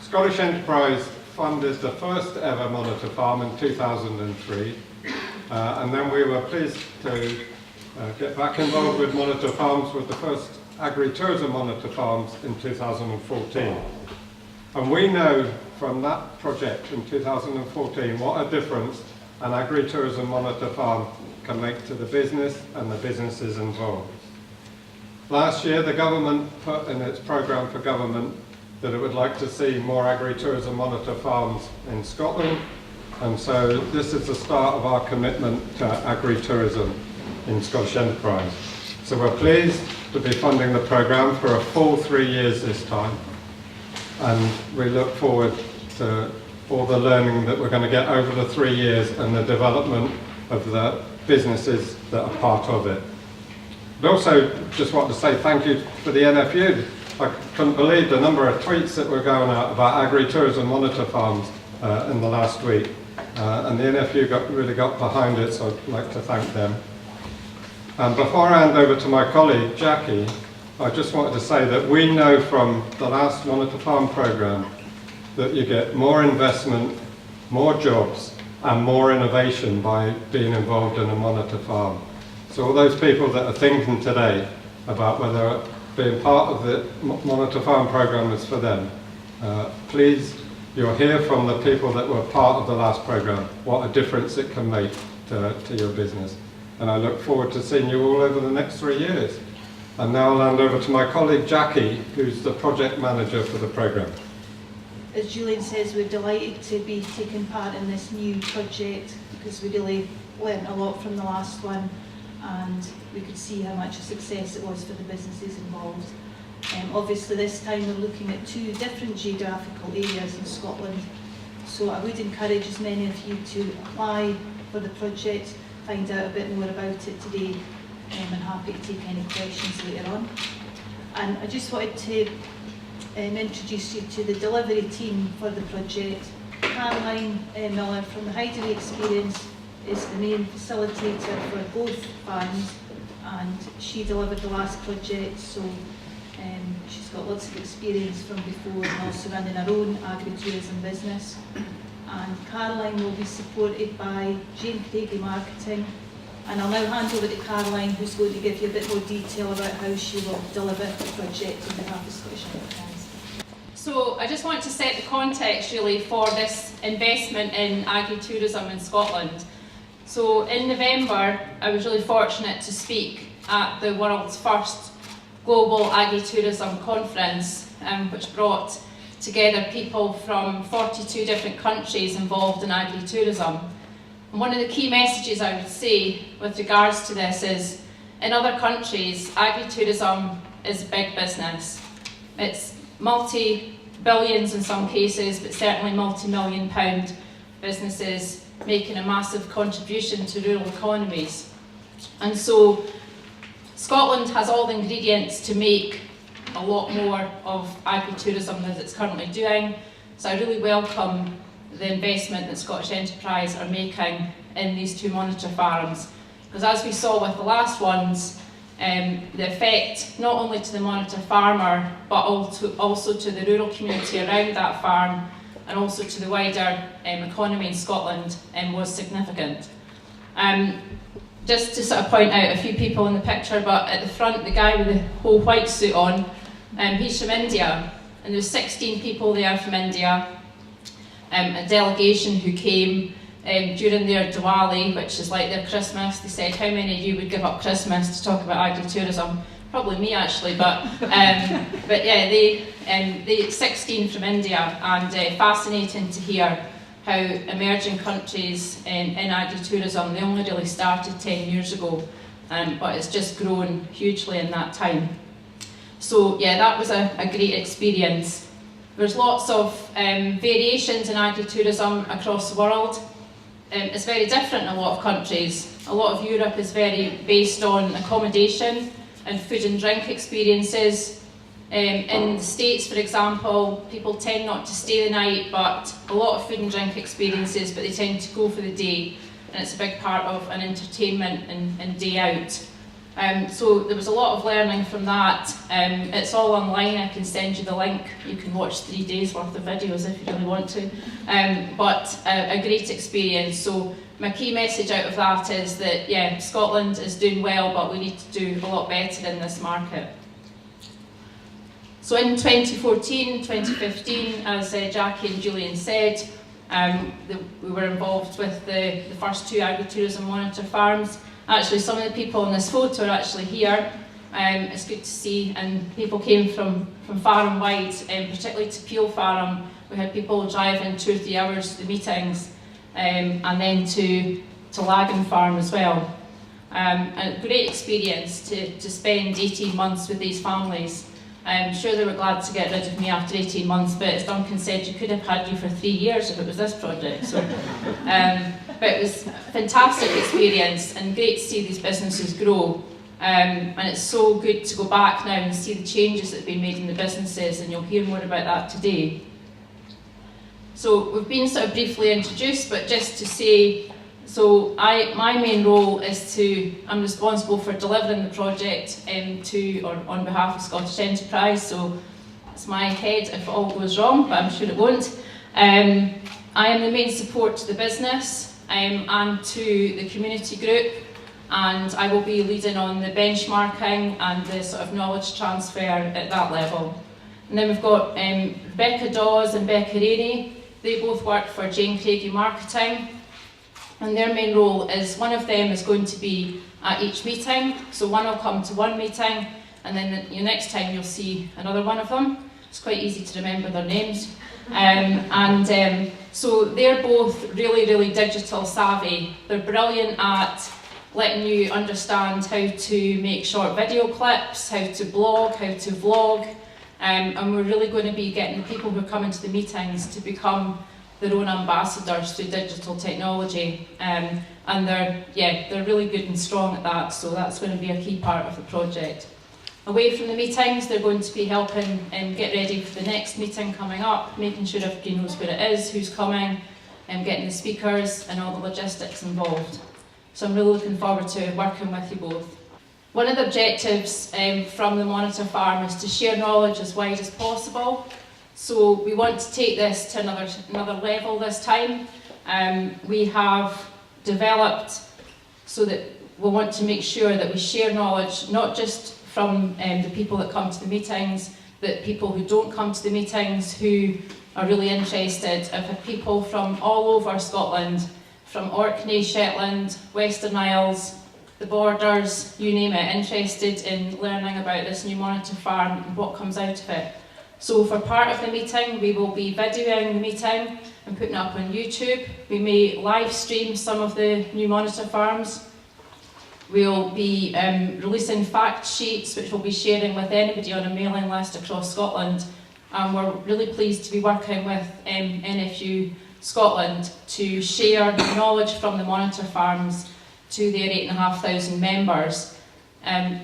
Scottish Enterprise funded the first ever monitor farm in 2003, and then we were pleased to get back involved with monitor farms with the first Agritourism Monitor Farms in 2014. And we know from that project in 2014 what a difference an agritourism monitor farm can make to the business and the businesses involved. Last year the government put in its programme for government that it would like to see more agritourism monitor farms in Scotland, and so this is the start of our commitment to agritourism in Scottish Enterprise. So we're pleased to be funding the programme for a full 3 years this time, and we look forward to all the learning that we're going to get over the 3 years and the development of the businesses that are part of it. But also just want to say thank you for the NFU. I couldn't believe the number of tweets that were going out about agritourism monitor farms in the last week, and the NFU really got behind it, so I'd like to thank them. And before I hand over to my colleague Jackie, I just wanted to say that we know from the last Monitor Farm programme that you get more investment, more jobs and more innovation by being involved in a monitor farm. So all those people that are thinking today about whether being part of the Monitor Farm programme is for them, please, you'll hear from the people that were part of the last programme what a difference it can make to your business. And I look forward to seeing you all over the next 3 years. And now I'll hand over to my colleague Jackie, who's the project manager for the programme. As Julian says, we're delighted to be taking part in this new project because we really learnt a lot from the last one, and we could see how much a success it was for the businesses involved. Obviously this time we're looking at 2 different geographical areas in Scotland, so I would encourage as many of you to apply for the project, find out a bit more about it today, and happy to take any questions later on. And I just wanted to introduce you to the delivery team for the project. Caroline Millar from the Hideaway Experience is the main facilitator for both farms, and she delivered the last project, so she's got lots of experience from before and also running her own agritourism business. And Caroline will be supported by Jane Craigie Marketing, and I'll now hand over to Caroline, who's going to give you a bit more detail about how she will deliver the project on behalf of Scottish Enterprise. So I just want to set the context really for this investment in agritourism in Scotland. So in November I was really fortunate to speak at the world's first global agritourism conference, which brought together people from 42 different countries involved in agritourism. And one of the key messages I would say with regards to this is, in other countries, agritourism is a big business. It's multi-billions in some cases, but certainly multi-million pound businesses making a massive contribution to rural economies. And so Scotland has all the ingredients to make a lot more of agritourism than it's currently doing, so I really welcome the investment that Scottish Enterprise are making in these 2 monitor farms, because as we saw with the last ones, the effect not only to the monitor farmer but also to the rural community around that farm and also to the wider economy in Scotland was significant. Just to sort of point out a few people in the picture, but at the front, the guy with the whole white suit on, he's from India, and there's 16 people there from India, a delegation who came during their Diwali, which is like their Christmas. They said, how many of you would give up Christmas to talk about agritourism? Probably me actually, but yeah, they 16 from India, and fascinating to hear how emerging countries in agritourism, they only really started 10 years ago, but it's just grown hugely in that time. So yeah, that was a great experience. There's lots of variations in agritourism across the world. It's very different in a lot of countries. A lot of Europe is very based on accommodation and food and drink experiences. In the States, for example, people tend not to stay the night, but a lot of food and drink experiences, but they tend to go for the day, and it's a big part of an entertainment and day out. So there was a lot of learning from that. It's all online, I can send you the link. You can watch 3 days worth of videos if you really want to. But a great experience. So my key message out of that is that, yeah, Scotland is doing well, but we need to do a lot better in this market. So in 2014, 2015, as Jackie and Julian said, we were involved with the first 2 Agritourism Monitor Farms. Actually, some of the people in this photo are actually here. It's good to see, and people came from far and wide, particularly to Peel Farm. We had people driving 2 or 3 hours to the meetings, and then to Lagan Farm as well. A great experience to spend 18 months with these families. I'm sure they were glad to get rid of me after 18 months, but as Duncan said, you could have had you for 3 years if it was this project. So, but it was a fantastic experience and great to see these businesses grow. And it's so good to go back now and see the changes that have been made in the businesses, and you'll hear more about that today. So we've been sort of briefly introduced, but just to say, so my main role is I'm responsible for delivering the project on behalf of Scottish Enterprise, so it's my head if it all goes wrong, but I'm sure it won't. I am the main support to the business and to the community group, and I will be leading on the benchmarking and the sort of knowledge transfer at that level. And then we've got Rebecca Dawes and Becca Rainey. They both work for Jane Craigie Marketing. And their main role is, one of them is going to be at each meeting, so one will come to one meeting, and then the next time you'll see another one of them. It's quite easy to remember their names. So they're both really, really digital savvy. They're brilliant at letting you understand how to make short video clips, how to blog, how to vlog, and we're really going to be getting the people who are coming to the meetings to become their own ambassadors through digital technology, and they're really good and strong at that, so that's going to be a key part of the project. Away from the meetings, they're going to be helping get ready for the next meeting coming up, making sure everybody knows where it is, who's coming, and getting the speakers and all the logistics involved. So I'm really looking forward to working with you both. One of the objectives from the Monitor Farm is to share knowledge as wide as possible. So we want to take this to another level this time. We have developed so that we want to make sure that we share knowledge, not just from the people that come to the meetings, but people who don't come to the meetings who are really interested. I've had people from all over Scotland, from Orkney, Shetland, Western Isles, the borders, you name it, interested in learning about this new Monitor Farm and what comes out of it. So for part of the meeting, we will be videoing the meeting and putting it up on YouTube. We may live stream some of the new Monitor Farms. We'll be releasing fact sheets, which we'll be sharing with anybody on a mailing list across Scotland. And we're really pleased to be working with NFU Scotland to share knowledge from the Monitor Farms to their 8,500 members.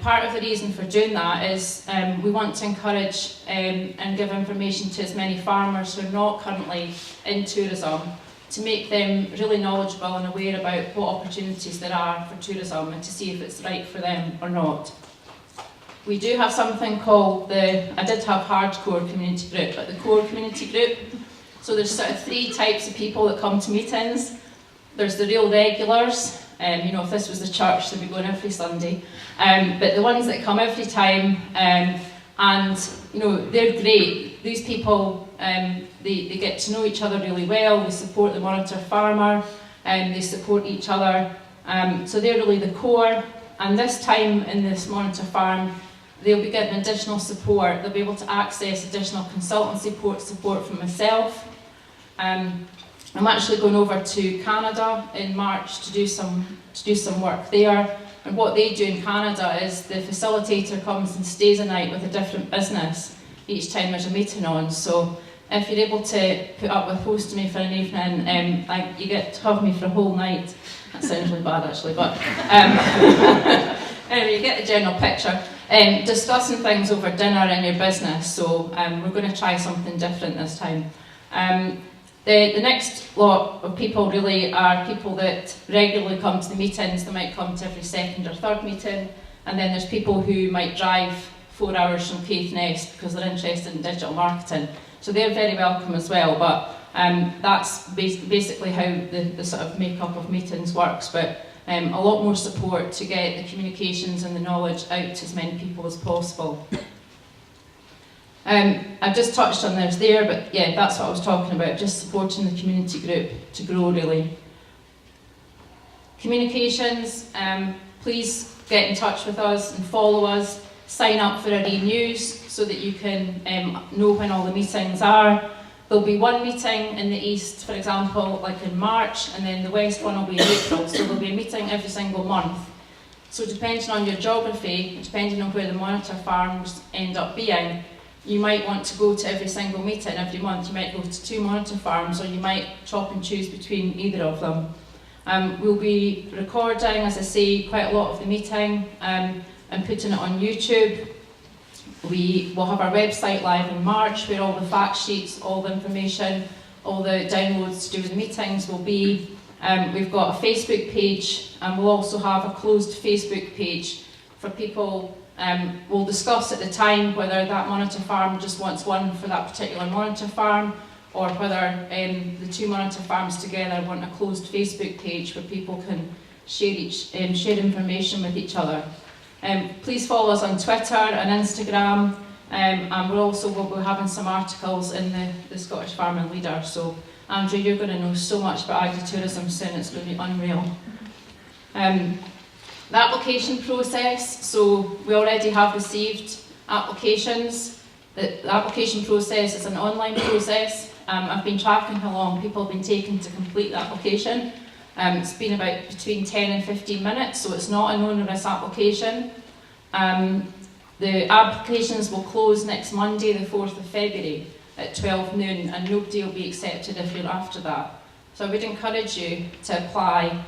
Part of the reason for doing that is we want to encourage and give information to as many farmers who are not currently in tourism, to make them really knowledgeable and aware about what opportunities there are for tourism and to see if it's right for them or not. We do have something called I did have hardcore community group, but the core community group. So there's sort of 3 types of people that come to meetings. There's the real regulars. If this was the church, they'd be going every Sunday. But the ones that come every time, they're great. These people, they get to know each other really well. They support the Monitor Farmer, and they support each other. So they're really the core. And this time in this Monitor Farm, they'll be getting additional support. They'll be able to access additional consultancy support from myself. I'm actually going over to Canada in March to do some work there. And what they do in Canada is the facilitator comes and stays a night with a different business each time there's a meeting on. So if you're able to put up with hosting me for an evening, you get to have me for a whole night. That sounds really bad actually, but anyway, you get the general picture. Discussing things over dinner in your business, so we're going to try something different this time. The next lot of people really are people that regularly come to the meetings. They might come to every second or third meeting, And then there's people who might drive 4 hours from Caithness because they're interested in digital marketing. So they're very welcome as well, but that's basically how the sort of makeup of meetings works, but a lot more support to get the communications and the knowledge out to as many people as possible. I've just touched on this there, but yeah, that's what I was talking about, just supporting the community group to grow really. Communications, please get in touch with us and follow us, sign up for our e-news so that you can know when all the meetings are. There'll be one meeting in the east, for example, like in March, and then the west one will be in April, so there'll be a meeting every single month. So depending on your geography, depending on where the monitor farms end up being, you might want to go to every single meeting every month. You might go to 2 monitor farms, or you might chop and choose between either of them. We'll be recording, as I say, quite a lot of the meeting and putting it on YouTube. We will have our website live in March, where all the fact sheets, all the information, all the downloads to do with the meetings will be. We've got a Facebook page, and we'll also have a closed Facebook page for people. We'll discuss at the time whether that monitor farm just wants one for that particular monitor farm, or whether the 2 monitor farms together want a closed Facebook page where people can share information with each other. Please follow us on Twitter and Instagram, and we'll be having some articles in the Scottish Farming Leader. So Andrew, you're going to know so much about agritourism soon, it's going to be unreal. The application process, so we already have received applications. The application process is an online process. I've been tracking how long people have been taking to complete the application. It's been about between 10 and 15 minutes, so it's not an onerous application. The applications will close next Monday, the 4th of February at 12 noon, and nobody will be accepted if you're after that. So I would encourage you to apply.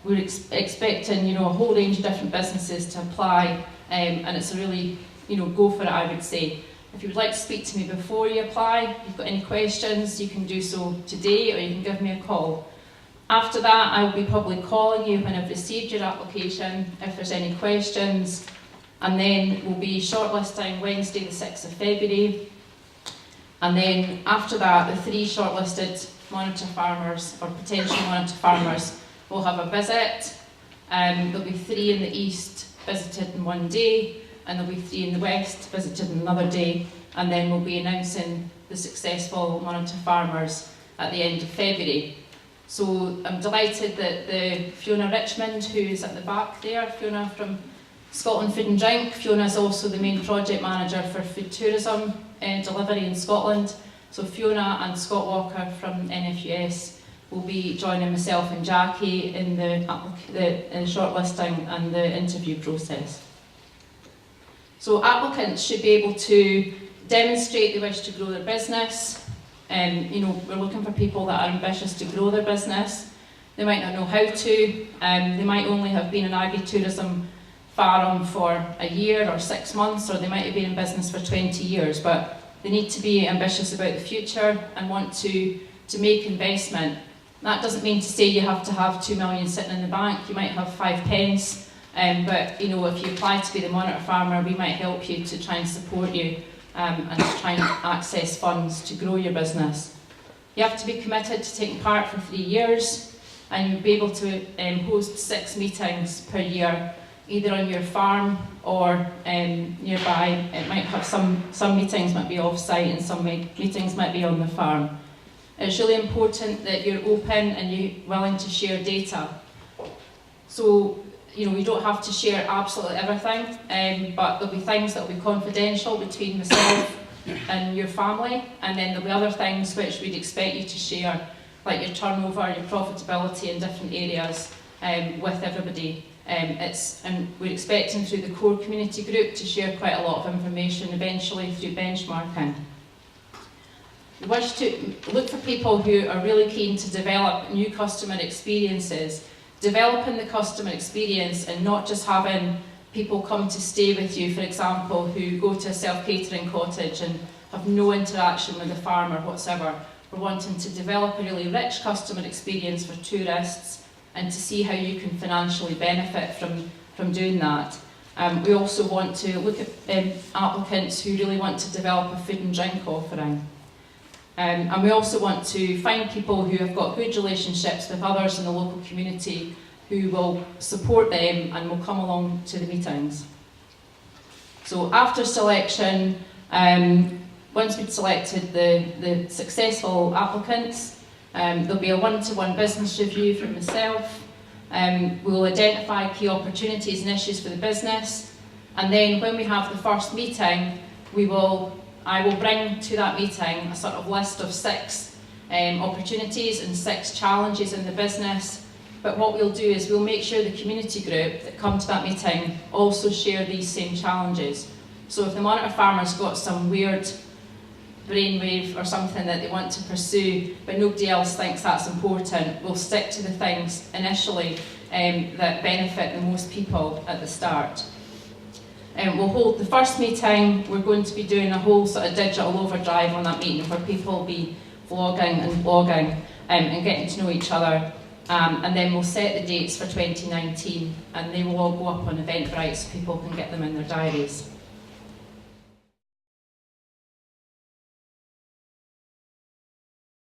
We're expecting a whole range of different businesses to apply, and it's a really, go for it, I would say. If you would like to speak to me before you apply, if you've got any questions, you can do so today, or you can give me a call. After that, I will be probably calling you when I've received your application, if there's any questions, and then we'll be shortlisting Wednesday the 6th of February. And then after that, the 3 shortlisted monitor farmers, or potential monitor farmers, will have a visit. There'll be 3 in the east visited in one day, and there'll be 3 in the west visited in another day, and then we'll be announcing the successful monitor farmers at the end of February. So I'm delighted that the Fiona Richmond, who is at the back there, Fiona from Scotland Food and Drink, Fiona is also the main project manager for food tourism delivery in Scotland. So Fiona and Scott Walker from NFUS will be joining myself and Jackie in the shortlisting and the interview process. So applicants should be able to demonstrate they wish to grow their business. We're looking for people that are ambitious to grow their business. They might not know how to. They might only have been an agritourism farm for a year or 6 months, or they might have been in business for 20 years, but they need to be ambitious about the future and want to make investment. That doesn't mean to say you have to have 2 million sitting in the bank. You might have 5 pence, but if you apply to be the monitor farmer, we might help you to try and support you and to try and access funds to grow your business. You have to be committed to taking part for 3 years, and you'll be able to host 6 meetings per year, either on your farm or nearby. It might have some meetings might be off-site and some meetings might be on the farm. It's really important that you're open and you're willing to share data. So, you don't have to share absolutely everything, but there'll be things that will be confidential between myself and your family, and then there'll be other things which we'd expect you to share, like your turnover, your profitability in different areas with everybody. And we're expecting through the core community group to share quite a lot of information eventually through benchmarking. We wish to look for people who are really keen to develop new customer experiences, developing the customer experience and not just having people come to stay with you, for example, who go to a self-catering cottage and have no interaction with the farmer whatsoever. We're wanting to develop a really rich customer experience for tourists and to see how you can financially benefit from doing that. We also want to look at applicants who really want to develop a food and drink offering. And we also want to find people who have got good relationships with others in the local community who will support them and will come along to the meetings. So after selection, once we've selected the successful applicants, there'll be a one-to-one business review from myself. We will identify key opportunities and issues for the business, and then when we have the first meeting, I will bring to that meeting a sort of list of 6 opportunities and 6 challenges in the business. But what we'll do is we'll make sure the community group that come to that meeting also share these same challenges. So if the monitor farmer's got some weird brainwave or something that they want to pursue, but nobody else thinks that's important, we'll stick to the things initially that benefit the most people at the start. We'll hold the first meeting. We're going to be doing a whole sort of digital overdrive on that meeting where people will be vlogging and blogging and getting to know each other. And then we'll set the dates for 2019, and they will all go up on Eventbrite so people can get them in their diaries.